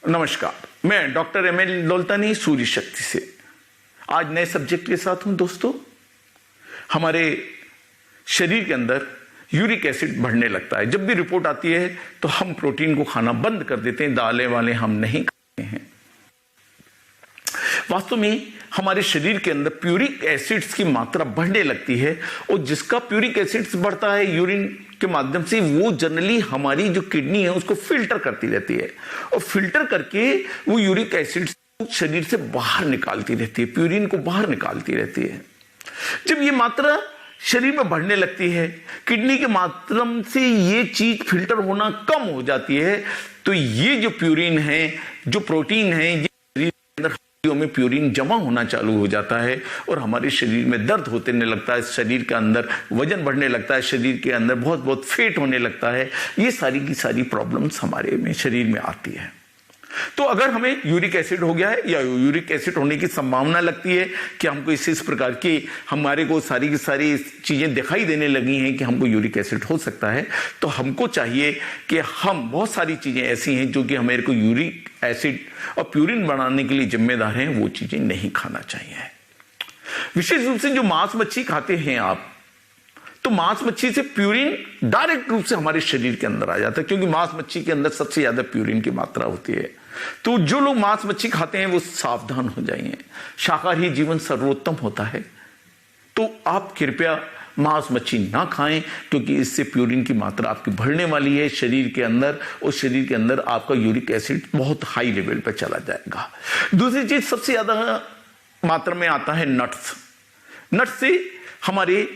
नमस्कार, मैं doctor ML Daulatani सूर्य शक्ति से आज नए सब्जेक्ट के साथ हूं। दोस्तों, हमारे शरीर के अंदर यूरिक एसिड बढ़ने लगता है। जब भी रिपोर्ट आती है तो हम प्रोटीन को खाना बंद कर देते हैं, दालें वाले हम नहीं खाते हैं। वास्तव में हमारे शरीर के अंदर प्यूरिक एसिड्स की मात्रा बढ़ने लगती है और जिसका प्यूरिक एसिड्स बढ़ता है यूरिन के माध्यम से, वो जनरली हमारी जो किडनी है उसको फिल्टर करती रहती है और फिल्टर करके वो यूरिक एसिड्स शरीर से बाहर निकालती रहती है, प्यूरिन को बाहर निकालती रहती है। जब ये मात्रा शरीर में बढ़ने लगती है, किडनी के माध्यम से ये चीज फिल्टर होना कम हो जाती है, तो ये जो प्यूरिन है, जो प्रोटीन है, ये शरीर के अंदर में प्यूरिन जमा होना चालू हो जाता है और हमारे शरीर में दर्द होने लगता है, शरीर के अंदर वजन बढ़ने लगता है, शरीर के अंदर बहुत बहुत फैट होने लगता है। ये सारी की सारी प्रॉब्लम्स हमारे में शरीर में आती है। तो अगर हमें यूरिक एसिड हो गया है या यूरिक एसिड होने की संभावना लगती है कि हमको इस प्रकार की हमारे को सारी की सारी चीजें दिखाई देने लगी हैं कि हमको यूरिक एसिड हो सकता है, तो हमको चाहिए कि हम बहुत सारी चीजें ऐसी हैं जो कि हमारे को यूरिक एसिड और प्यूरिन बनाने के लिए जिम्मेदार हैं, वो चीजें नहीं खाना चाहिए। विशेष रूप से जो मांस मच्छी खाते हैं आप, तो मांस मच्छी से प्यूरिन डायरेक्ट रूप से हमारे शरीर के अंदर आ जाता है, क्योंकि मांस मच्छी के अंदर सबसे ज्यादा प्यूरिन की मात्रा होती है। तो जो लोग मांस मच्छी खाते हैं वो सावधान हो जाइए। शाकाहारी जीवन सर्वोत्तम होता है, तो आप कृपया मांस मच्छी ना खाएं, क्योंकि इससे प्यूरिन की मात्रा आपकी बढ़ने वाली है शरीर के अंदर और शरीर के अंदर आपका यूरिक एसिड बहुत हाई लेवल पर चला जाएगा। दूसरी चीज सबसे ज्यादा मात्रा में आता है नट्स। नट्स से हमारे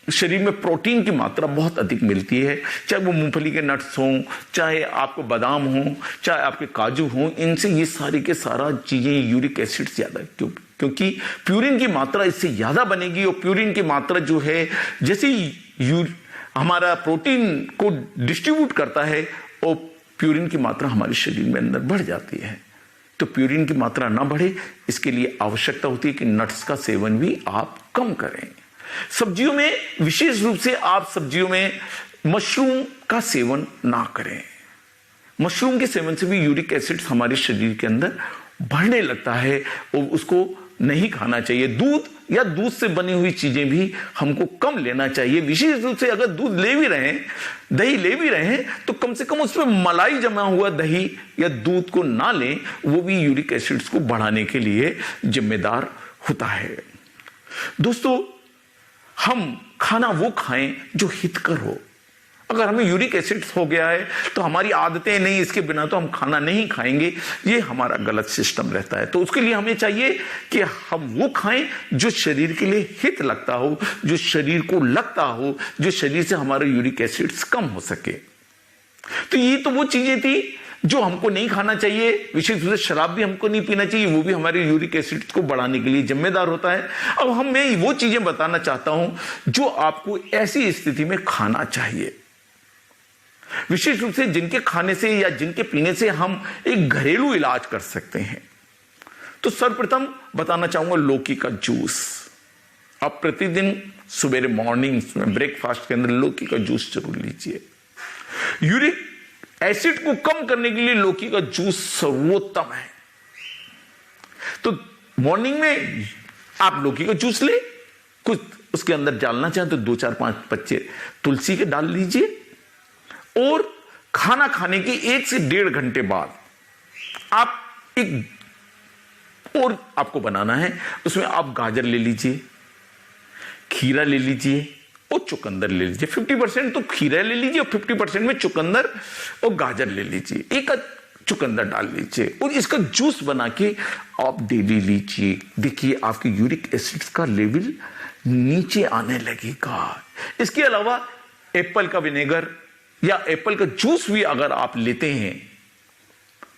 शरीर में प्रोटीन की मात्रा बहुत अधिक मिलती है, चाहे वो मूंगफली के नट्स हों, चाहे आपको बादाम हों, चाहे आपके काजू हों, इनसे ये सारी के सारा चीजें यूरिक एसिड ज्यादा, क्योंकि प्यूरिन की मात्रा इससे ज्यादा बनेगी और प्यूरिन की मात्रा जो है जैसे हमारा प्रोटीन को डिस्ट्रीब्यूट करता है और प्यूरिन की मात्रा हमारे शरीर में अंदर बढ़ जाती है। तो प्यूरिन की मात्रा ना बढ़े, इसके लिए आवश्यकता होती है कि नट्स का सेवन भी आप कम करें। सब्जियों में विशेष रूप से आप सब्जियों में मशरूम का सेवन ना करें। मशरूम के सेवन से भी यूरिक एसिड हमारे शरीर के अंदर बढ़ने लगता है और उसको नहीं खाना चाहिए। दूध या दूध से बनी हुई चीजें भी हमको कम लेना चाहिए। विशेष रूप से अगर दूध ले भी रहे हैं, दही ले भी रहे हैं, तो कम से कम उसमें मलाई जमा हुआ दही या दूध को ना लें, वो भी यूरिक एसिड्स को बढ़ाने के लिए जिम्मेदार होता है। दोस्तों, हम खाना वो खाएं जो हितकर हो। अगर हमें यूरिक एसिड हो गया है तो हमारी आदतें नहीं, इसके बिना तो हम खाना नहीं खाएंगे, ये हमारा गलत सिस्टम रहता है। तो उसके लिए हमें चाहिए कि हम वो खाएं जो शरीर के लिए हित लगता हो, जो शरीर को लगता हो, जो शरीर से हमारे यूरिक एसिड्स कम हो सके। तो ये तो वो चीजें थी जो हमको नहीं खाना चाहिए। विशेष रूप से शराब भी हमको नहीं पीना चाहिए, वो भी हमारे यूरिक एसिड को बढ़ाने के लिए जिम्मेदार होता है। अब मैं वो चीजें बताना चाहता हूं जो आपको ऐसी स्थिति में खाना चाहिए, विशेष रूप से जिनके खाने से या जिनके पीने से हम एक घरेलू इलाज कर सकते हैं। तो सर्वप्रथम बताना चाहूंगा लौकी का जूस। आप प्रतिदिन सुबह मॉर्निंग में ब्रेकफास्ट के अंदर लौकी का जूस जरूर लीजिए। यूरिक एसिड को कम करने के लिए लौकी का जूस सर्वोत्तम है। तो मॉर्निंग में आप लौकी का जूस ले, कुछ उसके अंदर डालना चाहें तो 2-4-5 पत्ते तुलसी के डाल लीजिए और खाना खाने के 1 से 1.5 घंटे बाद आप एक और आपको बनाना है, उसमें आप गाजर ले लीजिए, खीरा ले लीजिए और चुकंदर ले लीजिए। 50% तो खीरा ले लीजिए और 50% में चुकंदर और गाजर ले लीजिए। एक चुकंदर डाल लीजिए और इसका जूस बना के आप डेली लीजिए। देखिए आपके यूरिक एसिड का लेवल नीचे आने लगेगा। इसके अलावा एप्पल का विनेगर या एप्पल का जूस भी अगर आप लेते हैं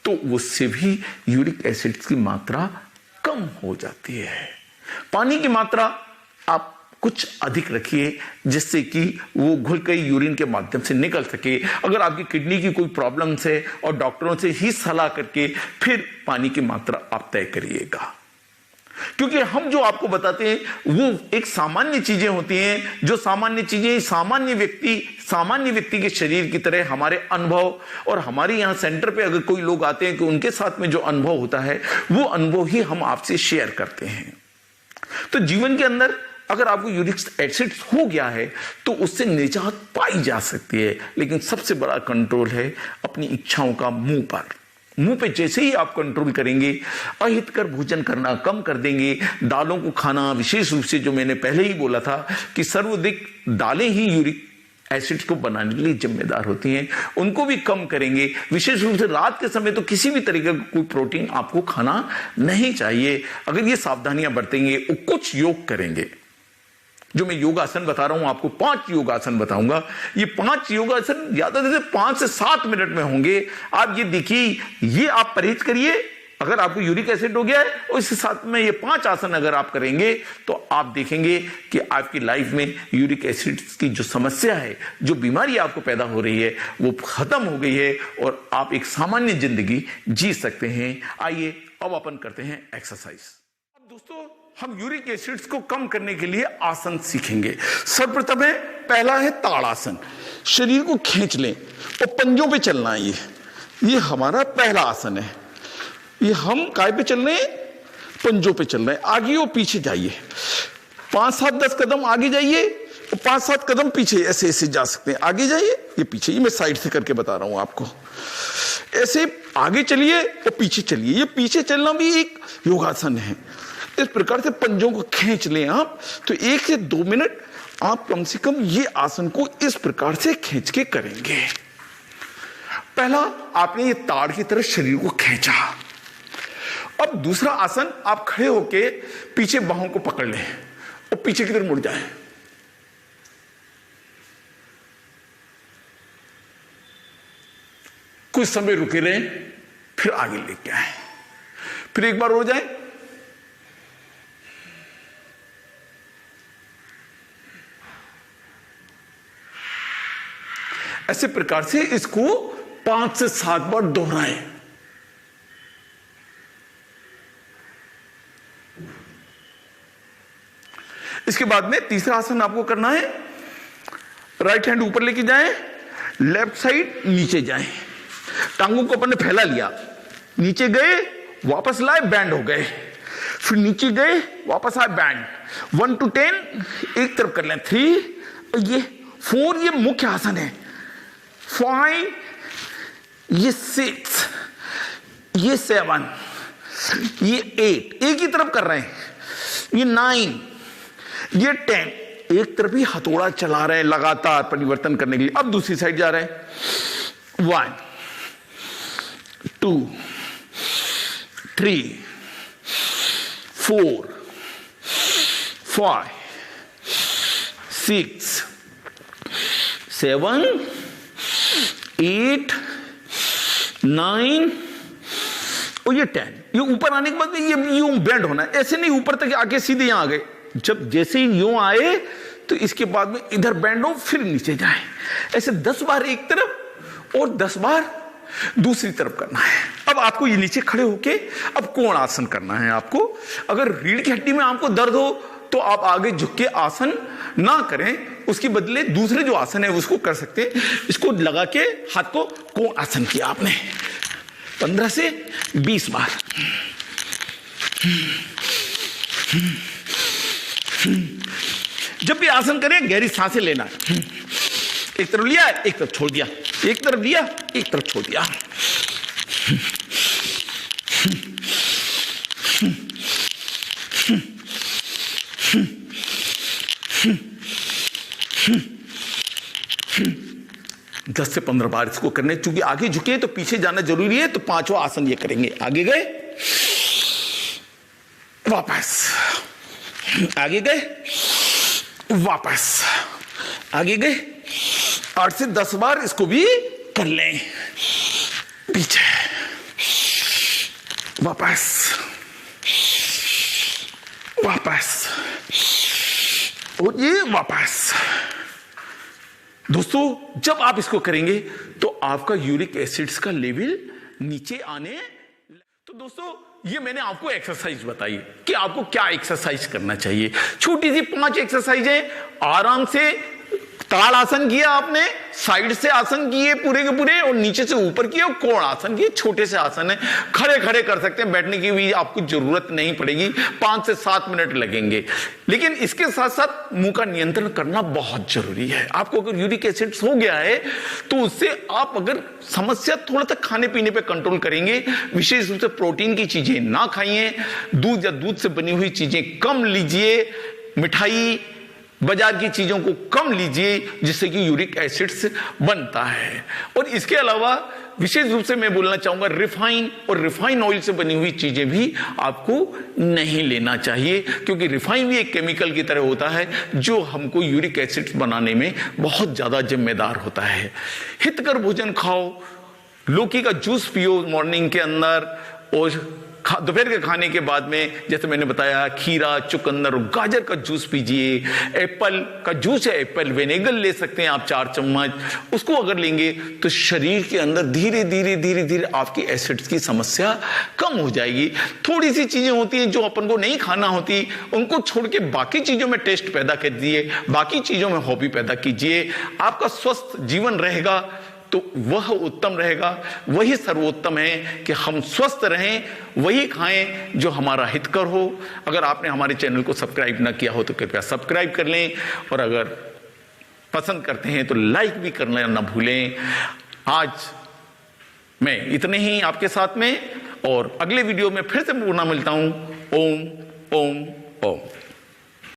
तो उससे भी यूरिक एसिड की मात्रा कम हो जाती है। पानी की मात्रा आप कुछ अधिक रखिए जिससे कि वो घुल कर यूरिन के माध्यम से निकल सके। अगर आपकी किडनी की कोई प्रॉब्लम्स है और डॉक्टरों से ही सलाह करके फिर पानी की मात्रा आप तय करिएगा। क्योंकि हम जो आपको बताते हैं वो एक सामान्य चीजें होती हैं, जो सामान्य चीजें सामान्य व्यक्ति के शरीर की तरह हमारे अनुभव, और हमारे यहां सेंटर पे अगर कोई लोग आते हैं कि उनके साथ में जो अनुभव होता है वो अनुभव ही हम आपसे शेयर करते हैं। तो जीवन के अंदर अगर आपको यूरिक एसिड हो गया है तो उससे निजात पाई जा सकती है, लेकिन सबसे बड़ा कंट्रोल है अपनी इच्छाओं का मुंह पे जैसे ही आप कंट्रोल करेंगे, अहितकर भोजन करना कम कर देंगे, दालों को खाना, विशेष रूप से जो मैंने पहले ही बोला था कि सर्वाधिक दालें ही यूरिक एसिड को बनाने के लिए जिम्मेदार होती हैं, उनको भी कम करेंगे। विशेष रूप से रात के समय तो किसी भी तरीके का कोई प्रोटीन आपको खाना नहीं चाहिए। अगर ये सावधानियां बरतेंगे, कुछ योग करेंगे, जो मैं योगासन बता रहा हूं आपको 5 योगासन बताऊंगा, ये 5 योगासन ज्यादा से 5 से 7 मिनट में होंगे। आप ये देखिए, ये आप परहेज करिए अगर आपको यूरिक एसिड हो गया है, और इसके साथ में ये 5 आसन अगर आप करेंगे तो आप देखेंगे कि आपकी लाइफ में यूरिक एसिड की जो समस्या है, जो बीमारी आपको पैदा हो रही है, वो खत्म हो गई है और आप एक सामान्य जिंदगी जी सकते हैं। आइए अब अपन करते हैं एक्सरसाइज। अब दोस्तों, हम यूरिक एसिड्स को कम करने के लिए आसन सीखेंगे। सर्वप्रथम है, पहला है ताड़ासन। शरीर को खींच लें और पंजों पे चलना है। ये हमारा पहला आसन है। ये हम काय पे चल रहे हैं? पंजों पे चल रहे हैं। आगे और पीछे जाइए, 5, 7, 10 कदम आगे जाइए और 5, 7 कदम पीछे, ऐसे ऐसे जा सकते हैं। आगे जाइए, ये पीछे, ये मैं साइड से करके बता रहा हूं आपको। ऐसे आगे चलिए और पीछे चलिए। ये पीछे चलना भी एक योगासन है। इस प्रकार से पंजों को खींच लें आप, तो 1 से 2 मिनट आप कम से कम ये आसन को इस प्रकार से खींच के करेंगे। पहला, आपने ये ताड़ की तरह शरीर को खींचा। अब दूसरा आसन, आप खड़े होके पीछे बाहों को पकड़ लें और पीछे की तरफ मुड़ जाएं। कुछ समय रुके रहें, फिर आगे लेके आए, फिर एक बार हो जाए, ऐसे प्रकार से इसको 5 से 7 बार दोहराएं। इसके बाद में तीसरा आसन आपको करना है, राइट हैंड ऊपर लेके जाएं, लेफ्ट साइड नीचे जाएं। टांगों को अपन ने फैला लिया, नीचे गए, वापस लाए, बैंड हो गए, फिर नीचे गए, वापस आए, बैंड। 1 to 10 एक तरफ कर लें, 3, ये 4, ये मुख्य आसन है, 5, ये 6, ये 7, ये 8, एक ही तरफ कर रहे हैं, ये 9, ये 10, एक तरफ ही हथौड़ा चला रहे हैं लगातार परिवर्तन करने के लिए। अब दूसरी साइड जा रहे हैं, 1, 2, 3, 4, 5, 6, 7, 8, 9 और ये 10। ये ऊपर आने के बाद में ये यूं बेंड होना है, ऐसे नहीं ऊपर तक आके सीधे यहां आ गए। जब जैसे ही यूं आए तो इसके बाद में इधर बैंड हो, फिर नीचे जाए। ऐसे 10 बार एक तरफ और 10 बार दूसरी तरफ करना है। अब आपको ये नीचे खड़े होके अब कोण आसन करना है आपको। अगर रीढ़ की हड्डी में आपको दर्द हो तो आप आगे झुक के आसन ना करें, उसके बदले दूसरे जो आसन है उसको कर सकते हैं। इसको लगा के हाथ को कोण आसन किया आपने 15 से 20 बार। जब भी आसन करें गहरी सांसें लेना, एक तरफ लिया एक तरफ छोड़ दिया, एक तरफ लिया एक तरफ छोड़ दिया। दस से 15 बार इसको करने, चूंकि आगे झुके तो पीछे जाना जरूरी है, तो 5वां आसन ये करेंगे। आगे गए, वापस, आगे गए, वापस, आगे गए। 8 से 10 बार इसको भी कर लें। पीछे, वापस, वापस और ये वापस। दोस्तों, जब आप इसको करेंगे तो आपका यूरिक एसिड्स का लेवल नीचे आने। तो दोस्तों, ये मैंने आपको एक्सरसाइज बताई कि आपको क्या एक्सरसाइज करना चाहिए। छोटी सी 5 एक्सरसाइज है। आराम से ताड़ आसन किया आपने, साइड से आसन किए पूरे के पूरे, और नीचे से ऊपर किए, और कोण आसन किए। छोटे से आसन है, खड़े खड़े कर सकते हैं, बैठने की भी आपको जरूरत नहीं पड़ेगी। 5 से 7 मिनट लगेंगे। लेकिन इसके साथ साथ मुंह का नियंत्रण करना बहुत जरूरी है। आपको अगर यूरिक एसिड हो गया है तो उससे आप अगर समस्या थोड़ा सा खाने पीने पे कंट्रोल करेंगे, विशेष रूप से प्रोटीन की चीजें ना खाइए, दूध या दूध से बनी हुई चीजें कम लीजिए, मिठाई बाजार की चीजों को कम लीजिए, जिससे कि यूरिक एसिड्स बनता है। और इसके अलावा विशेष रूप से मैं बोलना चाहूंगा, रिफाइन और रिफाइन ऑयल से बनी हुई चीजें भी आपको नहीं लेना चाहिए, क्योंकि रिफाइन भी एक केमिकल की तरह होता है जो हमको यूरिक एसिड्स बनाने में बहुत ज्यादा जिम्मेदार होता है। हितकर भोजन खाओ, लौकी का जूस पियो मॉर्निंग के अंदर, और दोपहर के खाने के बाद में जैसे मैंने बताया खीरा, चुकंदर और गाजर का जूस पीजिए। एप्पल का जूस है, एप्पल विनेगर ले सकते हैं आप 4 चम्मच। उसको अगर लेंगे तो शरीर के अंदर धीरे धीरे धीरे धीरे आपकी एसिड्स की समस्या कम हो जाएगी। थोड़ी सी चीजें होती हैं जो अपन को नहीं खाना होती, उनको छोड़ के बाकी चीजों में टेस्ट पैदा कर दिए, बाकी चीजों में हॉबी पैदा कीजिए। आपका स्वस्थ जीवन रहेगा तो वह उत्तम रहेगा। वही सर्वोत्तम है कि हम स्वस्थ रहें, वही खाएं जो हमारा हितकर हो। अगर आपने हमारे चैनल को सब्सक्राइब ना किया हो तो कृपया सब्सक्राइब कर लें, और अगर पसंद करते हैं तो लाइक भी करना ना भूलें। आज मैं इतने ही आपके साथ में, और अगले वीडियो में फिर से पुनः मिलता हूं। ओम ओम ओम।